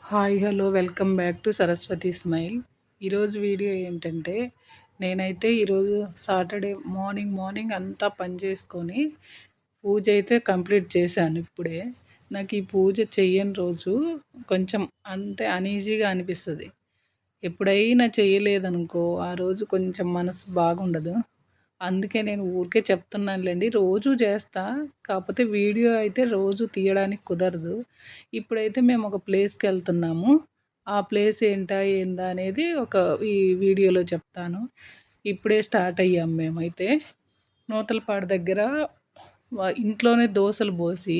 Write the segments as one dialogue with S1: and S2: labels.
S1: Hi hello welcome back to Saraswati smile. ఈరోజు video ఏంటంటే నేనైతే ఈరోజు సాటర్డే మార్నింగ్ అంతా పని చేసుకొని పూజ అయితే కంప్లీట్ చేశాను ఇప్పుడే. నాకు ఈ పూజ చెయ్యని రోజు కొంచెం అంటే అనీజీగా అనిపిస్తుంది. ఎప్పుడైనా చేయలేదనుకో ఆ రోజు కొంచెం మనసు బాగుండదు. అందుకే నేను ఊరికే చెప్తున్నానులేండి. రోజు చేస్తా. కాకపోతే వీడియో అయితే రోజు తీయడానికి కుదరదు. ఇప్పుడైతే మేము ఒక ప్లేస్‌కెళ్తున్నాము. ఆ ప్లేస్ ఏందా అనేది ఈ వీడియోలో చెప్తాను. ఇప్పుడే స్టార్ట్ అయ్యాం మేమైతే. నూతలపాడు దగ్గర ఇంట్లోనే దోసలు పోసి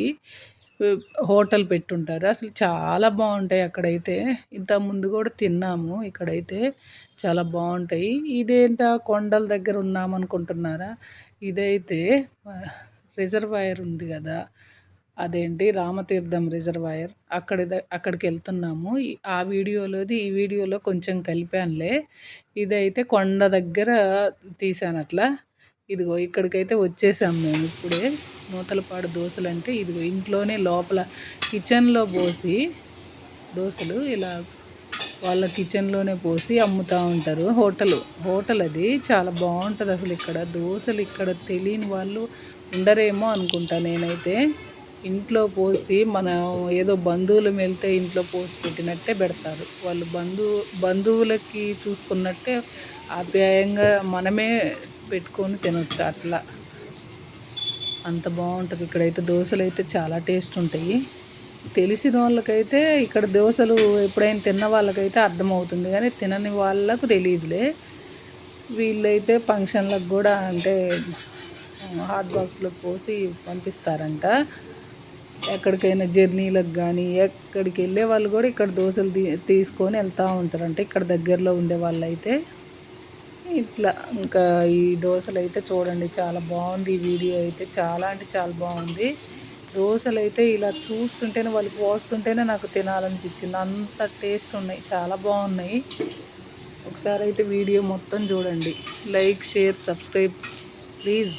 S1: హోటల్ పెట్టుంటారు. అసలు చాలా బావుంటాయి అక్కడైతే. ఇంతకుముందు కూడా తిన్నాము ఇక్కడైతే. చాలా బావుంటాయి. ఇదేంటా కొండల దగ్గర ఉన్నామనుకుంటున్నారా? ఇదైతే రిజర్వాయర్ ఉంది గదా! అదేంటి రామతీర్థం రిజర్వాయర్. అక్కడికెళ్తున్నాము. ఆ వీడియోలోది ఈ వీడియోలో కొంచెం కలిపానులే. ఇదైతే కొండ దగ్గర తీశానట్లా. ఇదిగో ఇక్కడికైతే వచ్చేసాం మేము ఇప్పుడే. నూతలపాడు దోసలంటే ఇదిగో ఇంట్లోనే లోపల కిచెన్‌లో పోసి దోసలు ఇలా వాళ్ళ కిచెన్‌లోనే పోసి అమ్ముతా ఉంటారు. హోటల్ అది. చాలా బావుంటది అసలు ఇక్కడ. దోసలు ఇక్కడ తెలియని వాళ్ళు ఉండరేమో అనుకుంటా నేనైతే. ఇంట్లో పోసి మనం ఏదో బంధువులం వెళ్తే ఇంట్లో పోసి పెట్టినట్టే పెడతారు. వాళ్ళు బంధువులకి చూసుకున్నట్టే ఆప్యాయంగా మనమే పెట్టుకొని తినొచ్చు అట్లా. అంత బావుంటది. ఇక్కడైతే దోసలైతే చాలా టేస్ట్ ఉంటాయి. తెలిసినోళ్ళకైతే ఇక్కడ దోసలు ఎప్పుడైనా తిన్న వాళ్ళకైతే అర్థమవుతుంది. కానీ తినని వాళ్ళకు తెలీదులే. వీళ్ళైతే ఫంక్షన్‌లకు గూడా అంటే హాట్ బాక్స్‌లో పోసి పంపిస్తారంట. ఎక్కడికైనా జర్నీలకు గానీ, ఎక్కడికెళ్ళే వాళ్ళు గూడా ఇక్కడ దోసలు తీసుకొని ఎళ్తా ఉంటారంట. ఇక్కడ దగ్గరలో ఉండేవాళ్ళైతే. ఇట్లా ఇంకా ఈ దోసలైతే చూడండి చాలా బాగుంది. ఈ వీడియో అయితే చాలా అంటే చాలా బాగుంది. దోసలైతే ఇలా చూస్తుంటేనే వాళ్ళు పోస్తుంటేనే నాకు తినాలనిపించింది. అంత టేస్ట్ ఉన్నాయి. చాలా బాగున్నాయి. ఒకసారి అయితే వీడియో మొత్తం చూడండి. Like, share, subscribe please.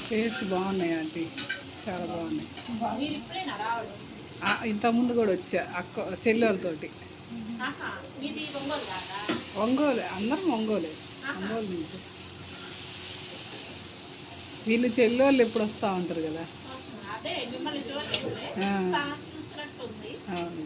S1: Taste బాగున్నాయి ఆంటీ. చాలా బాగున్నాయి. ఇంతకుముందు కూడా వచ్చా చెల్లెలతోటి. ఒంగోలు, అందరం ఒంగోలు నుంచి. వీళ్ళు చెల్లెళ్ళు ఎప్పుడు వస్తూ ఉంటారు కదా. అవును.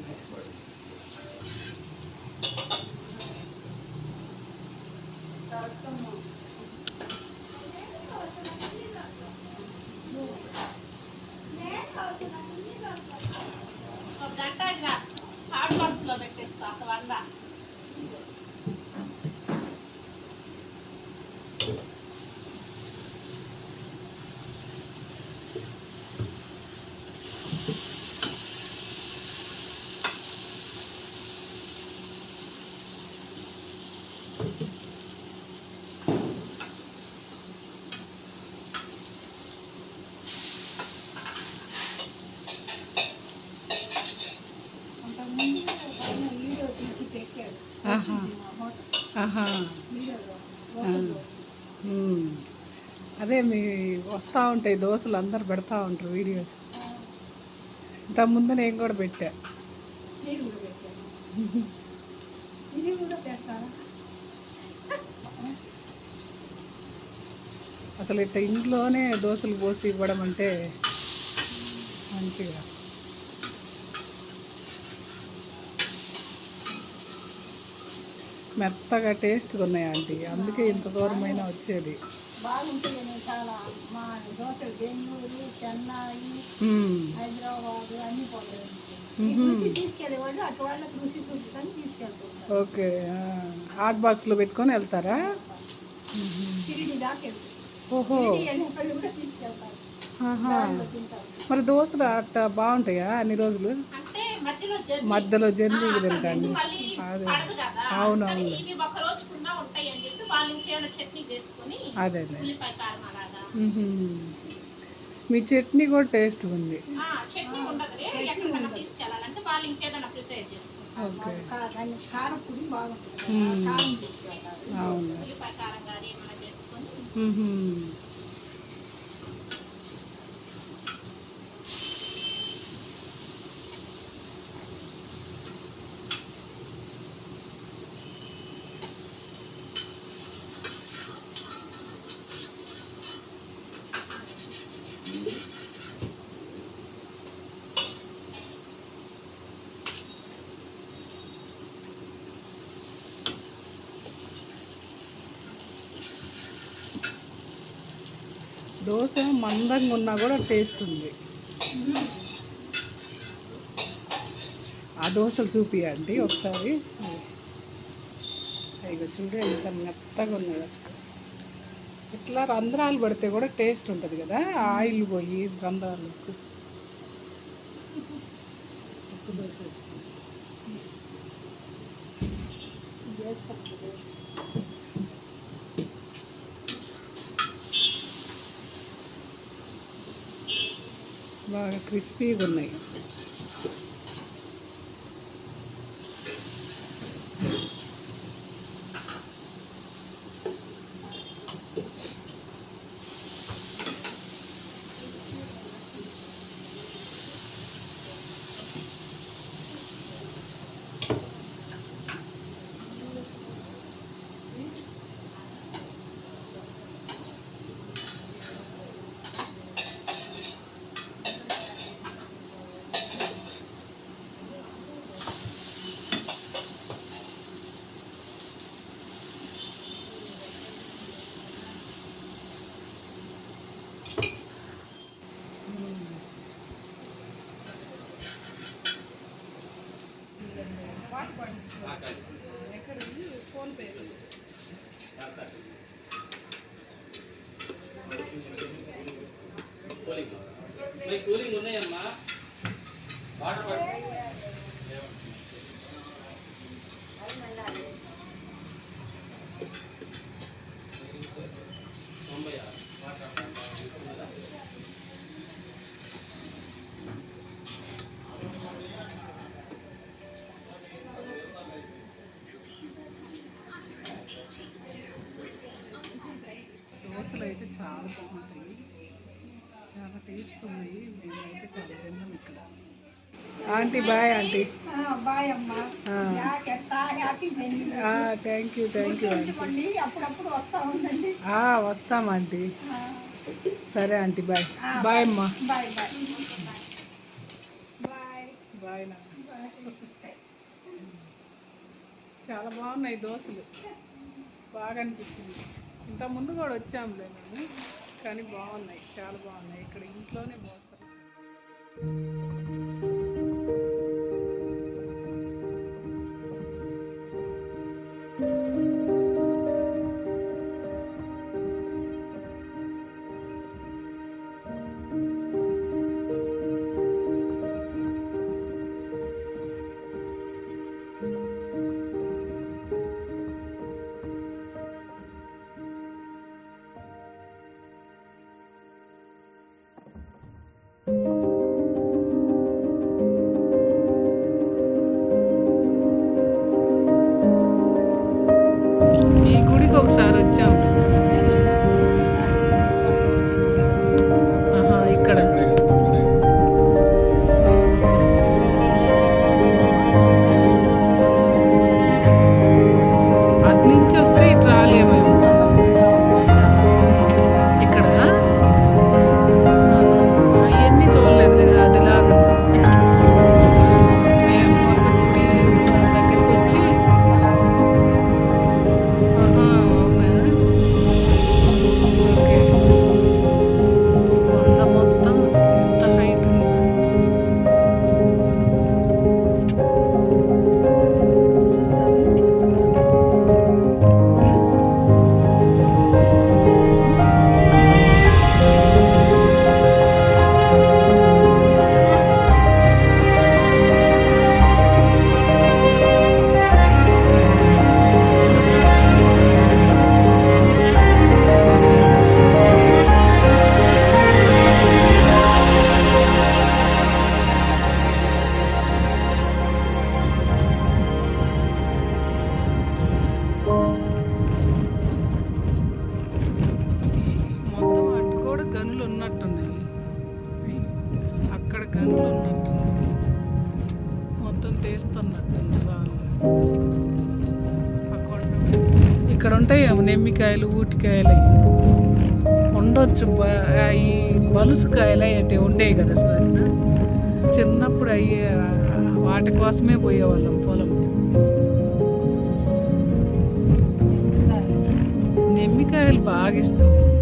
S1: అదే మీ వస్తూ ఉంటాయి దోశలు, అందరు పెడతా ఉంటారు వీడియోస్. ఇంతకుముందు నేను కూడా పెట్టా. అసలు ఇట్లా ఇంట్లోనే దోశలు పోసి ఇవ్వడం అంటే మంచిగా మెత్తగా టేస్ట్గా ఉన్నాయి ఆంటీ, అందుకే ఇంత దూరమైన వచ్చేది.
S2: బాగుంటుంది చాలా. మా దోశలు బెంగళూరు, చెన్నై, హైదరాబాద్ అన్ని పోతాయి. తీసుకెళ్ళేవాళ్ళు అటు వాళ్ళకి రుచి చూసుకొని తీసుకెళ్తుంటారు.
S1: ఓకే, హాట్ బాక్స్లో పెట్టుకొని వెళ్తారా?
S2: షిరిడి దాకా వెళ్తారు.
S1: ఓహో,
S2: వెళ్ళేవాళ్ళు కూడా తీసుకెళ్తారు.
S1: మరి దోశలు అట్ట బాగుంటాయా అన్ని రోజులు? మధ్యలో జర్నీ తింటాను. అదే, అవునవును, అదే మీ చట్నీ కూడా టేస్ట్ ఉంది. ఓకే, అవును. దోశ మందంగా ఉన్నా కూడా టేస్ట్ ఉంది. ఆ దోశలు చూపియండి ఒకసారి. ఇక చూడే ఇంత మెత్తగా ఉన్నది అసలు. ఇట్లా రంధ్రాలు పడితే కూడా టేస్ట్ ఉంటుంది కదా, ఆయిల్ పోయి రంధ్రాలు. ఉప్పు దోశ బాగా క్రిస్పీగా ఉన్నాయి. ఫోన్పే
S3: కూలింగ్ ఉన్నాయమ్మా. వాటర్
S1: దోశలు అయితే చాలా బాగుంటాయి, చాలా టేస్ట్ ఉన్నాయి. మేమైతే చాలా తిన్నాం ఇక్కడ. Aunty bye. ఆంటీ
S2: బాయ్ అమ్మా.
S1: Thank you aunty.
S2: అప్పుడప్పుడు వస్తా ఉండండి.
S1: వస్తాం ఆంటీ. సరే ఆంటీ, బాయ్. బాయ్ అమ్మా.
S2: బాయ్ బాయ్ బాయ్
S1: బాయ్ నా. చాలా బాగున్నాయి దోశలు, బాగా అనిపించింది. ఇంత ముందు కూడా వచ్చాములే మేము, కానీ బాగున్నాయి, చాలా బాగున్నాయి. ఇక్కడ ఇంట్లోనే పోస్తాం. ఈ గుడికి ఒకసారి వచ్చాము. ఇక్కడ అటు నుంచి వస్తే ఇటు రాలేమేమో. గంటలు ఉన్నట్టుంది. మొత్తం తీస్తున్నట్టుంది రాళ్ళు. ఆ కొండ మీద. ఇక్కడ ఉంటాయి నెమ్మికాయలు, ఊటికాయలు అవి. ఉండొచ్చు ఈ బలుసుకాయలు అవి ఉండేవి కదా అసలు. చిన్నప్పుడు అయ్యే వాటి కోసమే పోయేవాళ్ళం పొలం. నెమ్మికాయలు బాగా ఇష్టం.